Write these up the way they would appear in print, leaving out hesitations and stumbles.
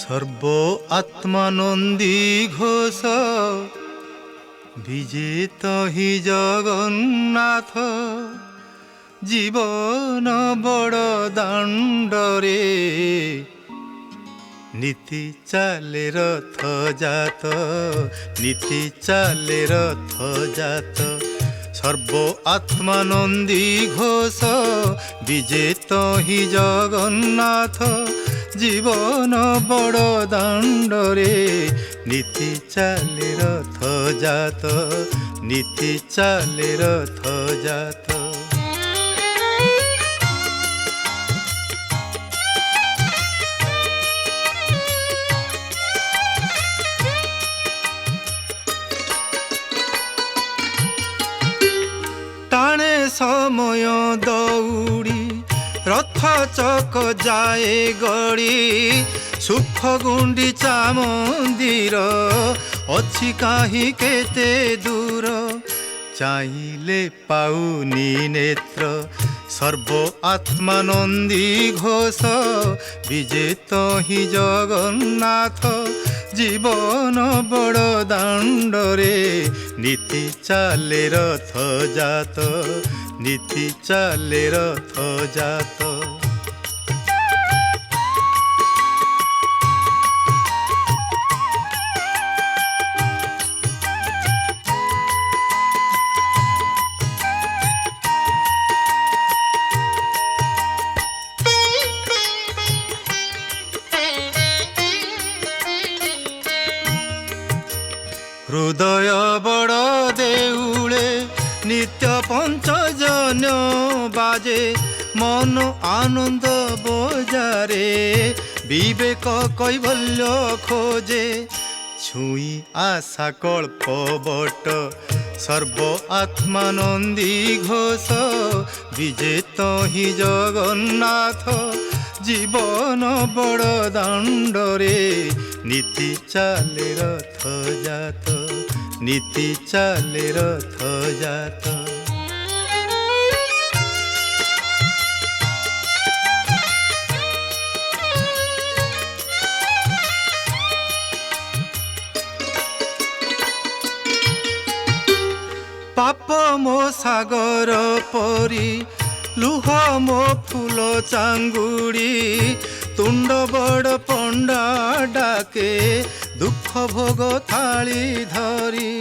সর্ব আত্মানন্দী ঘোষ বিজেত হি জগন্নাথ জীবন বড় দাণ্ডরে নীতি চালে রথ জাত নীতি চালে রথ জাত সর্ব আত্মানন্দী ঘোষ বিজেত হি জগন্নাথ জীবন বড় দাণ্ডরে নীতি চালে রথ জাত নীতি চালে রথ জাত। টানে সময় দৌড়ি রথ চক যায় গড়ি সুখ গুଣ୍ଡିଚା মন্দির ଅଛି কাহি কেতে দূর চাইলে পাউনি নেত্র সর্ব আত্মানন্দী ঘোষ বিজেত হি জগন্নাথ জীবন বড় দাণ্ডরে নীতি চালে রথ জাত নীতি চালে রথ জাত। হৃদয় বড় দেউলে নিত্য পঞ্চজন বাজে মন আনন্দ বজারে বিবেক কৈবল্য খোঁজে ছুঁই আশা কল্প বট সর্ব আত্মানন্দী ঘোষ বিজেত হি জগন্নাথ জীবন বড় দাণ্ডরে নীতি চালে রথ জাত নীতি চালে রথ জাত। পাপ মো সাগর পরি লুহ মো ফুল চাঙ্গুড়ি তুণ্ড বড় পণ্ডা ডাকে দুঃখ ভোগ থাଳି ধরি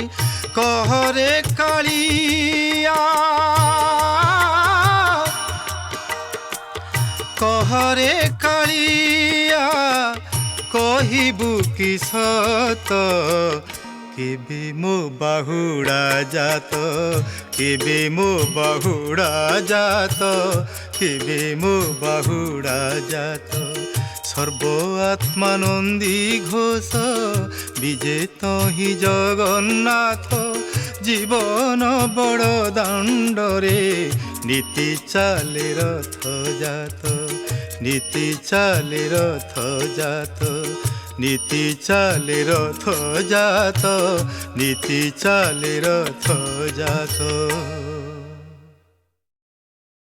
কহরে কালিয়া কহরে কালিয়া কহিবু কি সত কেবে মো বাহুড়া জাত কেবে মো বাহুড়া জাত কেবে মো বাহুড়া জাত সর্ব আত্মানন্দী ঘোষ বিজেত হি জগন্নাথ জীবন বড় দাণ্ডরে নীতি চালে রথ জাত নীতি চালে রথ জাত নীতি চালে রথ জাত নীতি চালে রথ জাত।